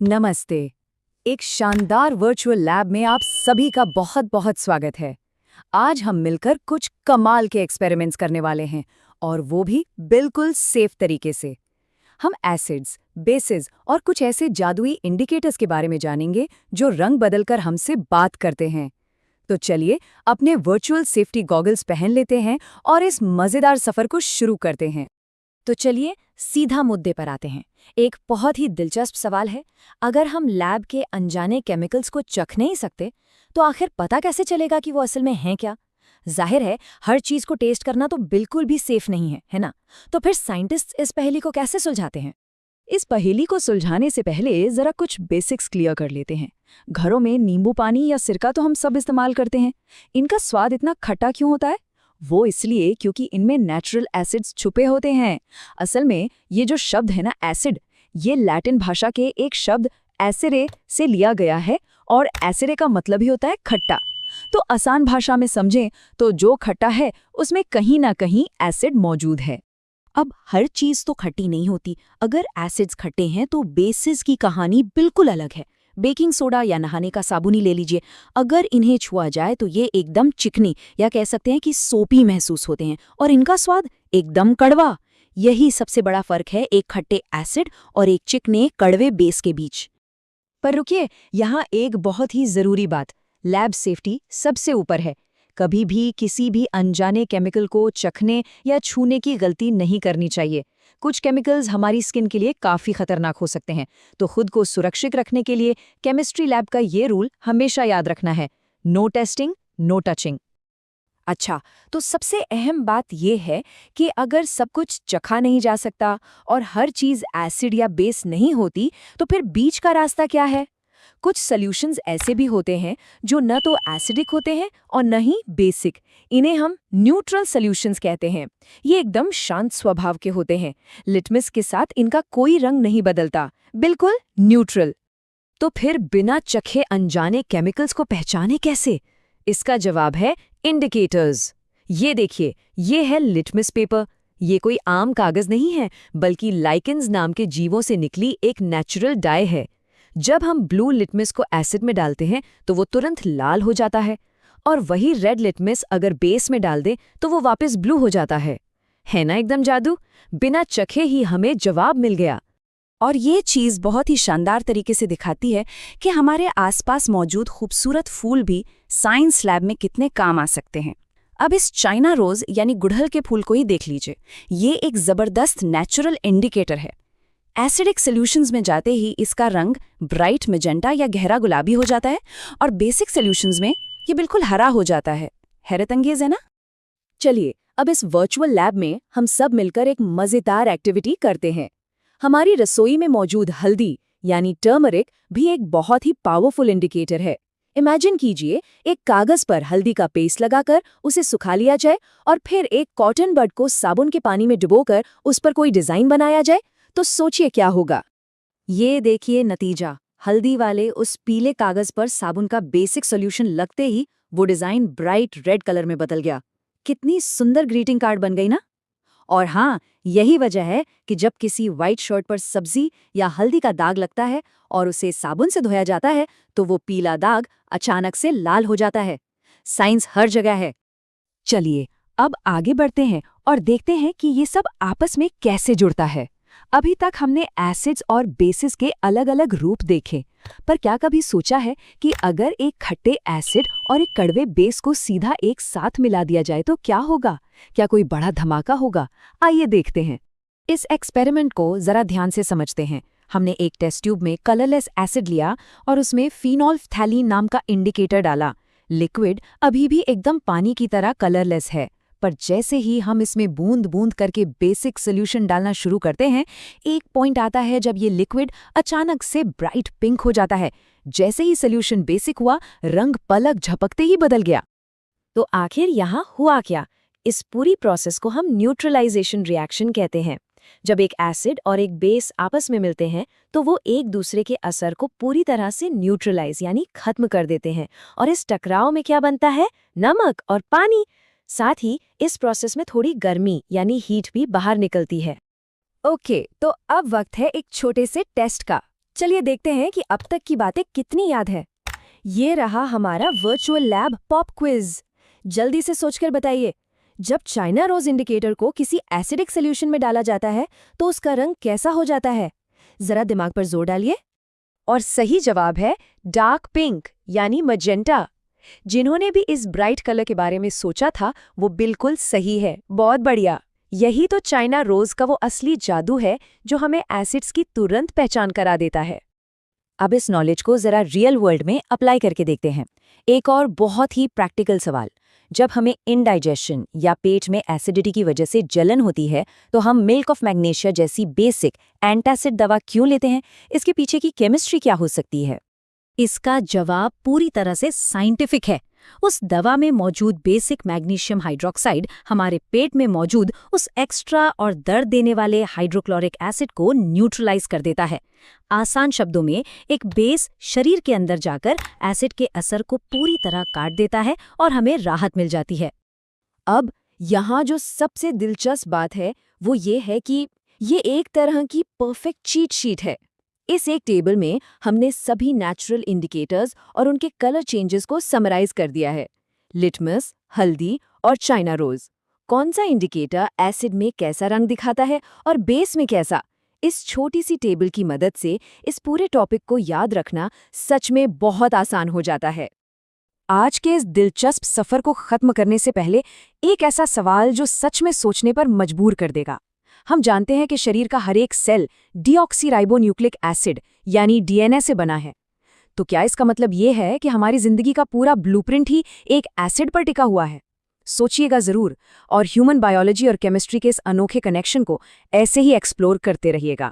नमस्ते। एक शानदार वर्चुअल लैब में आप सभी का बहुत बहुत स्वागत है। आज हम मिलकर कुछ कमाल के एक्सपेरिमेंट्स करने वाले हैं और वो भी बिल्कुल सेफ तरीके से। हम एसिड्स, बेसिस और कुछ ऐसे जादुई इंडिकेटर्स के बारे में जानेंगे जो रंग बदलकर हमसे बात करते हैं। तो चलिए अपने वर्चुअल सेफ्टी गॉगल्स पहन लेते हैं और इस मजेदार सफर को शुरू करते हैं। तो चलिए सीधा मुद्दे पर आते हैं। एक बहुत ही दिलचस्प सवाल है, अगर हम लैब के अनजाने केमिकल्स को चख नहीं सकते तो आखिर पता कैसे चलेगा कि वो असल में हैं क्या? जाहिर है, हर चीज को टेस्ट करना तो बिल्कुल भी सेफ नहीं है ना? तो फिर साइंटिस्ट्स इस पहेली को कैसे सुलझाते हैं? इस पहेली को सुलझाने से पहले जरा कुछ बेसिक्स क्लियर कर लेते हैं। घरों में नींबू पानी या सिरका तो हम सब इस्तेमाल करते हैं। इनका स्वाद इतना खट्टा क्यों होता है? वो इसलिए क्योंकि इनमें नेचुरल एसिड्स छुपे होते हैं। असल में ये जो शब्द है ना एसिड, ये लैटिन भाषा के एक शब्द एसिरे से लिया गया है और एसिरे का मतलब ही होता है खट्टा। तो आसान भाषा में समझें तो जो खट्टा है उसमें कहीं ना कहीं एसिड मौजूद है। अब हर चीज तो खट्टी नहीं होती। अगर एसिड्स खट्टे हैं तो बेसिस की कहानी बिल्कुल अलग है। बेकिंग सोडा या नहाने का साबुन ही ले लीजिए, अगर इन्हें छुआ जाए तो ये एकदम चिकनी या कह सकते हैं कि सोपी महसूस होते हैं और इनका स्वाद एकदम कड़वा। यही सबसे बड़ा फर्क है एक खट्टे एसिड और एक चिकने कड़वे बेस के बीच। पर रुकिए, यहाँ एक बहुत ही जरूरी बात, लैब सेफ्टी सबसे ऊपर है। कभी भी किसी भी अनजाने केमिकल को चखने या छूने की गलती नहीं करनी चाहिए। कुछ केमिकल्स हमारी स्किन के लिए काफी खतरनाक हो सकते हैं, तो खुद को सुरक्षित रखने के लिए केमिस्ट्री लैब का ये रूल हमेशा याद रखना है, नो टेस्टिंग, नो टचिंग। अच्छा, तो सबसे अहम बात यह है कि अगर सब कुछ चखा नहीं जा सकता और हर चीज एसिड या बेस नहीं होती, तो फिर बीच का रास्ता क्या है? कुछ सॉल्यूशंस ऐसे भी होते हैं जो न तो एसिडिक होते हैं और न ही बेसिक। इन्हें हम न्यूट्रल सॉल्यूशंस कहते हैं। ये एकदम शांत स्वभाव के होते हैं। लिटमस के साथ इनका कोई रंग नहीं बदलता, बिल्कुल न्यूट्रल। तो फिर बिना चखे अनजाने केमिकल्स को पहचाने कैसे? इसका जवाब है इंडिकेटर्स। ये देखिए, ये है लिटमस पेपर। ये कोई आम कागज नहीं है, बल्कि लाइकेंस नाम के जीवों से निकली एक नेचुरल डाई है। जब हम ब्लू लिटमस को एसिड में डालते हैं तो वो तुरंत लाल हो जाता है, और वही रेड लिटमस अगर बेस में डाल दें तो वो वापस ब्लू हो जाता है। है ना एकदम जादू? बिना चखे ही हमें जवाब मिल गया। और ये चीज़ बहुत ही शानदार तरीके से दिखाती है कि हमारे आसपास मौजूद खूबसूरत फूल भी साइंस लैब में कितने काम आ सकते हैं। अब इस चाइना रोज यानी गुड़हल के फूल को ही देख लीजिए। ये एक जबरदस्त नेचुरल इंडिकेटर है। एसिडिक सॉल्यूशंस में जाते ही इसका रंग ब्राइट मैजेंटा या गहरा गुलाबी हो जाता है और बेसिक सॉल्यूशंस में ये बिल्कुल हरा हो जाता है। हैरतअंगेज है ना? चलिए अब इस वर्चुअल लैब में हम सब मिलकर एक मजेदार एक्टिविटी करते हैं। हमारी रसोई में मौजूद हल्दी यानी टर्मरिक भी एक बहुत ही पावरफुल इंडिकेटर है। इमेजिन कीजिए, एक कागज पर हल्दी का पेस्ट लगाकर उसे सुखा लिया जाए और फिर एक कॉटन बड को साबुन के पानी में डुबोकर उस पर कोई डिजाइन बनाया जाए, तो सोचिए क्या होगा। ये देखिए नतीजा, हल्दी वाले उस पीले कागज पर साबुन का बेसिक सॉल्यूशन लगते ही वो डिजाइन ब्राइट रेड कलर में बदल गया। कितनी सुंदर ग्रीटिंग कार्ड बन गई ना? और हाँ, यही वजह है कि जब किसी व्हाइट शर्ट पर सब्जी या हल्दी का दाग लगता है और उसे साबुन से धोया जाता है तो वो पीला दाग अचानक से लाल हो जाता है। साइंस हर जगह है। चलिए अब आगे बढ़ते हैं और देखते हैं कि ये सब आपस में कैसे जुड़ता है। अभी तक हमने एसिड्स और बेसिस के अलग अलग रूप देखे, पर क्या कभी सोचा है कि अगर एक खट्टे एसिड और एक कड़वे बेस को सीधा एक साथ मिला दिया जाए तो क्या होगा? क्या कोई बड़ा धमाका होगा? आइए देखते हैं। इस एक्सपेरिमेंट को जरा ध्यान से समझते हैं। हमने एक टेस्ट ट्यूब में कलरलेस एसिड लिया और उसमें फिनोल्फ्थैलीन नाम का इंडिकेटर डाला। लिक्विड अभी भी एकदम पानी की तरह कलरलेस है, पर जैसे ही हम इसमें बूंद बूंद करके बेसिक सॉल्यूशन डालना शुरू करते हैं, एक पॉइंट आता है जब ये लिक्विड अचानक से ब्राइट पिंक हो जाता है। जैसे ही सॉल्यूशन बेसिक हुआ, रंग पलक झपकते ही बदल गया। तो आखिर यहाँ हुआ क्या? इस पूरी प्रोसेस को हम न्यूट्रलाइजेशन रिएक्शन कहते हैं। जब एक एसिड और एक बेस आपस में मिलते हैं तो वो एक दूसरे के असर को पूरी तरह से न्यूट्रलाइज यानी खत्म कर देते हैं, और इस टकराव में क्या बनता है? नमक और पानी। साथ ही इस प्रोसेस में थोड़ी गर्मी यानी हीट भी बाहर निकलती है। ओके, तो अब वक्त है एक छोटे से टेस्ट का। चलिए देखते हैं कि अब तक की बातें कितनी याद है। ये रहा हमारा वर्चुअल लैब पॉप क्विज। जल्दी से सोचकर बताइए, जब चाइना रोज इंडिकेटर को किसी एसिडिक सॉल्यूशन में डाला जाता है तो उसका रंग कैसा हो जाता है? जरा दिमाग पर जोर डालिए। और सही जवाब है डार्क पिंक यानी मजेंटा। जिन्होंने भी इस ब्राइट कलर के बारे में सोचा था वो बिल्कुल सही है। बहुत बढ़िया। यही तो चाइना रोज का वो असली जादू है जो हमें एसिड्स की तुरंत पहचान करा देता है। अब इस नॉलेज को जरा रियल वर्ल्ड में अप्लाई करके देखते हैं। एक और बहुत ही प्रैक्टिकल सवाल, जब हमें इंडाइजेशन या पेट में एसिडिटी की वजह से जलन होती है तो हम मिल्क ऑफ मैग्नीशिया जैसी बेसिक एंटासिड दवा क्यों लेते हैं? इसके पीछे की केमिस्ट्री क्या हो सकती है? इसका जवाब पूरी तरह से साइंटिफिक है। उस दवा में मौजूद बेसिक मैग्नीशियम हाइड्रोक्साइड हमारे पेट में मौजूद उस एक्स्ट्रा और दर्द देने वाले हाइड्रोक्लोरिक एसिड को न्यूट्रलाइज कर देता है। आसान शब्दों में, एक बेस शरीर के अंदर जाकर एसिड के असर को पूरी तरह काट देता है और हमें राहत मिल जाती है। अब यहाँ जो सबसे दिलचस्प बात है वो ये है कि ये एक तरह की परफेक्ट चीट शीट है। इस एक टेबल में हमने सभी नेचुरल इंडिकेटर्स और उनके कलर चेंजेस को समराइज कर दिया है। लिटमस, हल्दी और चाइना रोज। कौन सा इंडिकेटर एसिड में कैसा रंग दिखाता है और बेस में कैसा? इस छोटी सी टेबल की मदद से इस पूरे टॉपिक को याद रखना सच में बहुत आसान हो जाता है। आज के इस दिलचस्प सफर को खत्म करने से पहले एक ऐसा सवाल जो सच में सोचने पर मजबूर कर देगा। हम जानते हैं कि शरीर का हर एक सेल डीऑक्सीराइबोन्यूक्लिक एसिड यानी डीएनए से बना है। तो क्या इसका मतलब ये है कि हमारी जिंदगी का पूरा ब्लूप्रिंट ही एक एसिड पर टिका हुआ है? सोचिएगा जरूर और ह्यूमन बायोलॉजी और केमिस्ट्री के इस अनोखे कनेक्शन को ऐसे ही एक्सप्लोर करते रहिएगा।